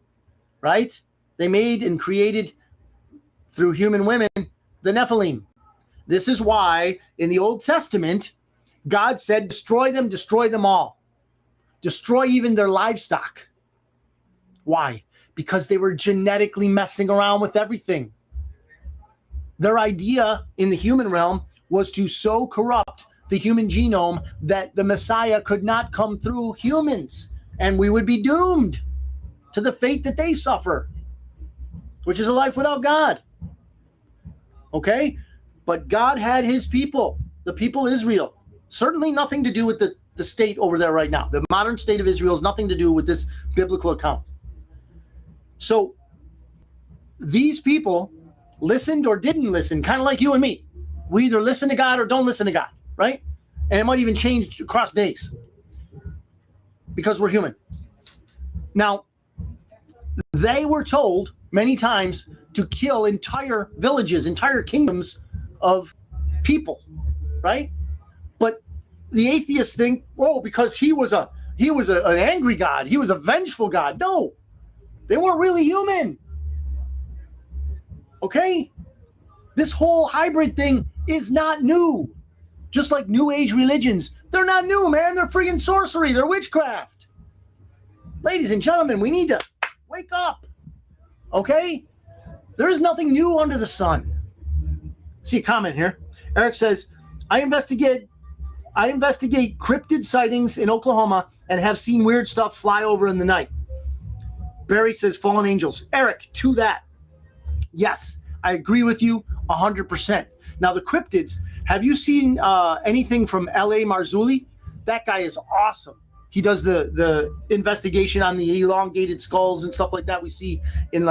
right? They made and created, through human women, the Nephilim. This is why in the Old Testament, God said, destroy them all. Destroy even their livestock. Why? Because they were genetically messing around with everything. Their idea in the human realm was to so corrupt the human genome that the Messiah could not come through humans, and we would be doomed to the fate that they suffer, which is a life without God. Okay? But God had his people, the people Israel. Certainly nothing to do with the state over there right now. The modern state of Israel has nothing to do with this biblical account. So these people listened or didn't listen, kind of like you and me. We either listen to God or don't listen to God, right? And it might even change across days because we're human. Now, they were told many times to kill entire villages, entire kingdoms of people, right? But the atheists think, oh, because he was an angry God, he was a vengeful God. No, they weren't really human. Okay? This whole hybrid thing is not new. Just like New Age religions, they're not new, man. They're freaking sorcery. They're witchcraft. Ladies and gentlemen, we need to wake up. Okay? There is nothing new under the sun. See a comment here. Eric says, I investigate cryptid sightings in Oklahoma and have seen weird stuff fly over in the night. Barry says fallen angels. Eric, to that. Yes, I agree with you 100%. Now, the cryptids, have you seen anything from L.A. Marzulli? That guy is awesome. He does the investigation on the elongated skulls and stuff like that we see in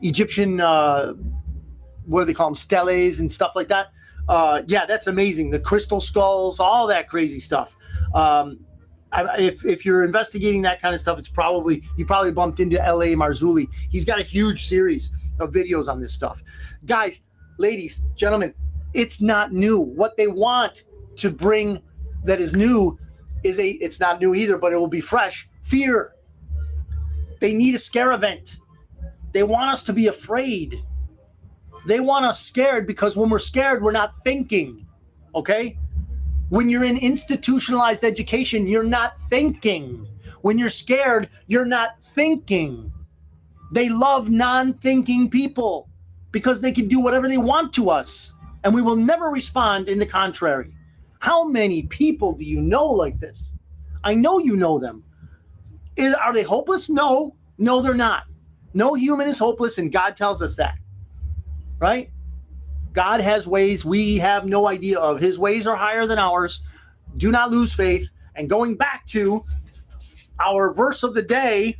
Egyptian, what do they call them, steles and stuff like that. Yeah, that's amazing. The crystal skulls, all that crazy stuff. If you're investigating that kind of stuff, you probably bumped into L.A. Marzulli. He's got a huge series of videos on this stuff. Guys, ladies, gentlemen, it's not new. What they want to bring that is new it's not new either, but it will be fresh. Fear. They need a scare event. They want us to be afraid. They want us scared because when we're scared, we're not thinking. Okay? When you're in institutionalized education, you're not thinking. When you're scared, you're not thinking. They love non-thinking people because they can do whatever they want to us, and we will never respond in the contrary. How many people do you know like this? I know you know them. Are they hopeless? No. No, they're not. No human is hopeless, and God tells us that. Right? God has ways we have no idea of. His ways are higher than ours. Do not lose faith. And going back to our verse of the day,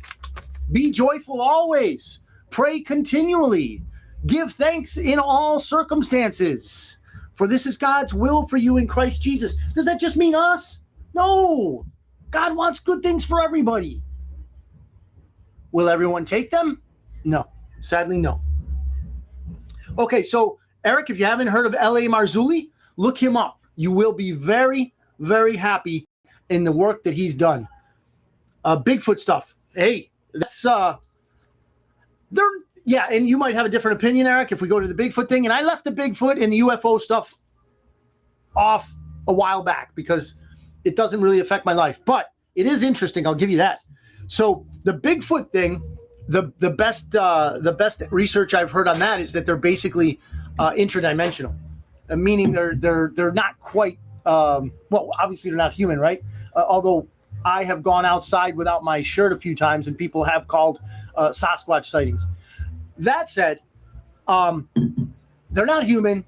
be joyful always. Pray continually. Give thanks in all circumstances. For this is God's will for you in Christ Jesus. Does that just mean us? No. God wants good things for everybody. Will everyone take them? No. Sadly, no. Okay, so Eric, if you haven't heard of L.A. Marzulli, look him up. You will be very, very happy in the work that he's done. Bigfoot stuff. Hey, that's yeah, and you might have a different opinion, Eric, if we go to the Bigfoot thing. And I left the Bigfoot and the UFO stuff off a while back because it doesn't really affect my life. But it is interesting. I'll give you that. So the Bigfoot thing, the best research I've heard on that is that they're basically interdimensional, meaning they're not quite well. Obviously, they're not human, right? Although I have gone outside without my shirt a few times, and people have called Sasquatch sightings. That said, they're not human,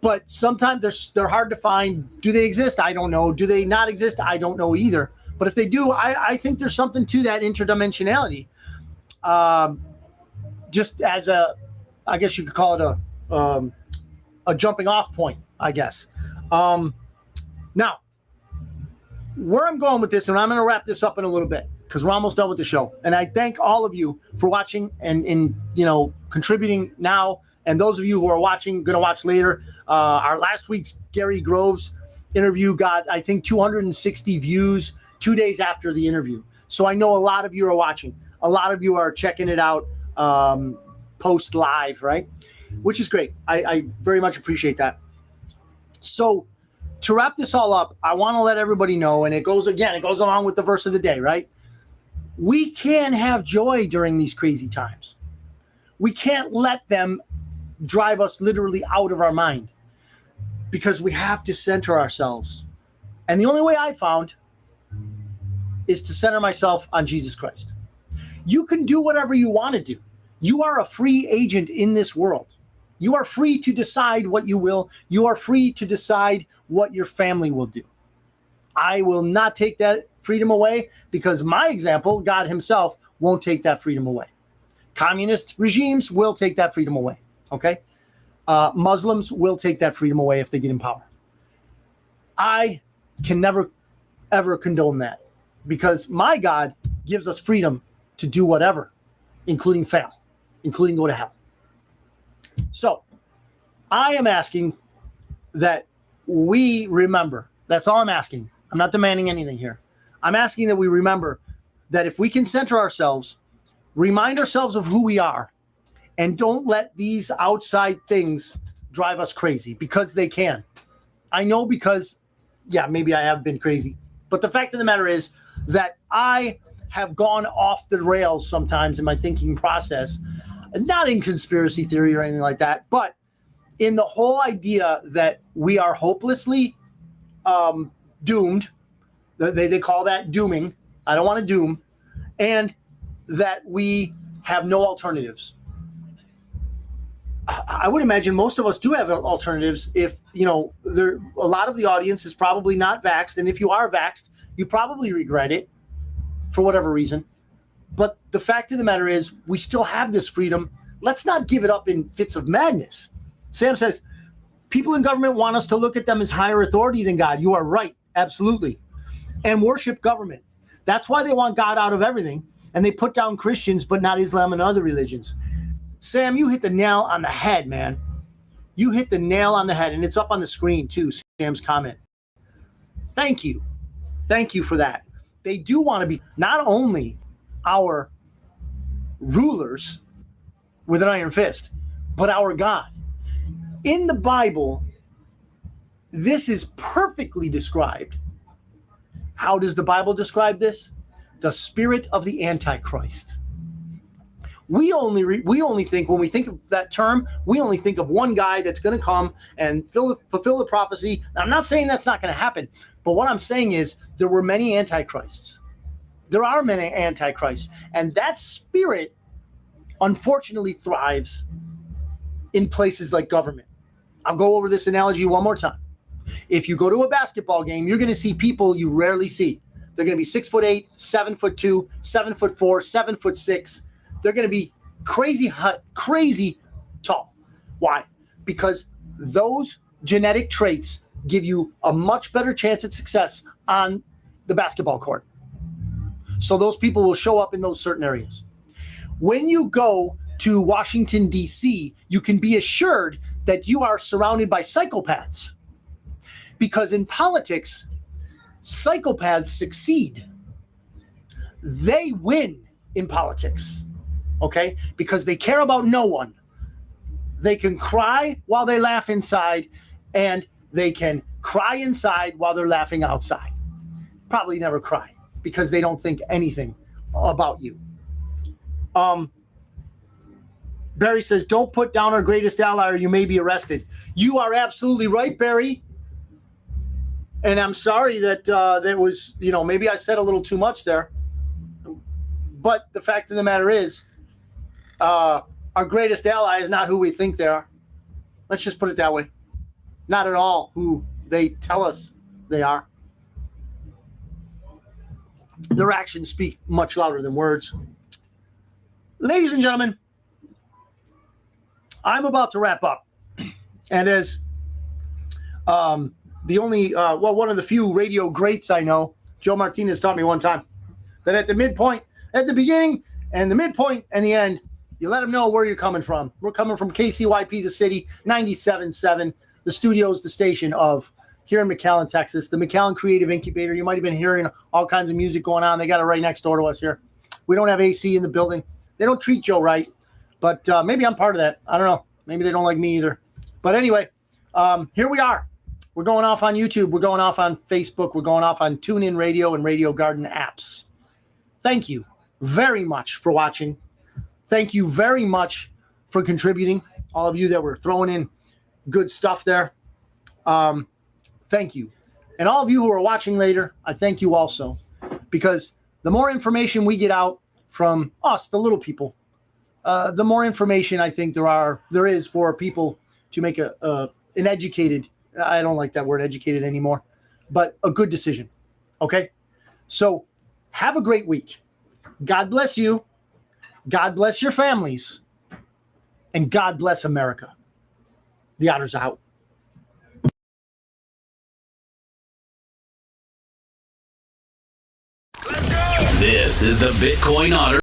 but sometimes they're hard to find. Do they exist? I don't know. Do they not exist? I don't know either. But if they do, I think there's something to that interdimensionality. Just as I guess you could call it a jumping off point, I guess. Now, where I'm going with this, and I'm going to wrap this up in a little bit because we're almost done with the show. And I thank all of you for watching and contributing now. And those of you who are watching, going to watch later, our last week's Gary Groves interview got, I think, 260 views 2 days after the interview. So I know a lot of you are watching. A lot of you are checking it out post live, right? Which is great. I very much appreciate that. So to wrap this all up, I want to let everybody know, and it goes along with the verse of the day, right? We can have joy during these crazy times. We can't let them drive us literally out of our mind because we have to center ourselves. And the only way I found is to center myself on Jesus Christ. You can do whatever you want to do. You are a free agent in this world. You are free to decide what you will. You are free to decide what your family will do. I will not take that freedom away because my example, God himself, won't take that freedom away. Communist regimes will take that freedom away, okay? Muslims will take that freedom away if they get in power. I can never, ever condone that because my God gives us freedom to do whatever, including fail, including go to hell. So I am asking that we remember. That's all I'm asking. I'm not demanding anything here. I'm asking that we remember that if we can center ourselves, remind ourselves of who we are, and don't let these outside things drive us crazy because they can. I know because, yeah, maybe I have been crazy. But the fact of the matter is that I have gone off the rails sometimes in my thinking process, not in conspiracy theory or anything like that, but in the whole idea that we are hopelessly doomed. They call that dooming. I don't want to doom. And that we have no alternatives. I would imagine most of us do have alternatives if, a lot of the audience is probably not vaxxed. And if you are vaxxed, you probably regret it for whatever reason. But the fact of the matter is, we still have this freedom. Let's not give it up in fits of madness. Sam says, people in government want us to look at them as higher authority than God. You are right. Absolutely. And worship government. That's why they want God out of everything. And they put down Christians, but not Islam and other religions. Sam, you hit the nail on the head, man. You hit the nail on the head. And it's up on the screen, too, Sam's comment. Thank you. Thank you for that. They do want to be not only our rulers with an iron fist, but our God. In the Bible, this is perfectly described. How does the Bible describe this? The spirit of the Antichrist. We only think, when we think of that term, we only think of one guy that's going to come and fulfill the prophecy. I'm not saying that's not going to happen, but what I'm saying is there were many antichrists. There are many antichrists, and that spirit, unfortunately, thrives in places like government. I'll go over this analogy one more time. If you go to a basketball game, you're going to see people you rarely see. They're going to be 6'8", 7'2", 7'4", 7'6". They're going to be crazy tall. Why? Because those genetic traits give you a much better chance at success on the basketball court. So those people will show up in those certain areas. When you go to Washington, D.C., you can be assured that you are surrounded by psychopaths. Because in politics, psychopaths succeed. They win in politics. Okay? Because they care about no one. They can cry while they laugh inside, and they can cry inside while they're laughing outside. Probably never cry because they don't think anything about you. Barry says, don't put down our greatest ally or you may be arrested. You are absolutely right, Barry. And I'm sorry that that was, maybe I said a little too much there. But the fact of the matter is, our greatest ally is not who we think they are. Let's just put it that way. Not at all who they tell us they are. Their actions speak much louder than words. Ladies and gentlemen, I'm about to wrap up. And as the only, one of the few radio greats I know, Joe Martinez taught me one time that at the midpoint, at the beginning and the midpoint and the end, you let them know where you're coming from. We're coming from KCYP, the city, 97.7, the studios, the station of here in McAllen, Texas, the McAllen Creative Incubator. You might have been hearing all kinds of music going on. They got it right next door to us here. We don't have AC in the building. They don't treat Joe right, but maybe I'm part of that. I don't know. Maybe they don't like me either. But anyway, here we are. We're going off on YouTube. We're going off on Facebook. We're going off on TuneIn Radio and Radio Garden apps. Thank you very much for watching. Thank you very much for contributing. All of you that were throwing in good stuff there. Thank you. And all of you who are watching later, I thank you also. Because the more information we get out from us, the little people, the more information I think there is for people to make an educated, I don't like that word educated anymore, but a good decision. Okay? So have a great week. God bless you. God bless your families. And God bless America. The Otter's out. This is the Bitcoin Otter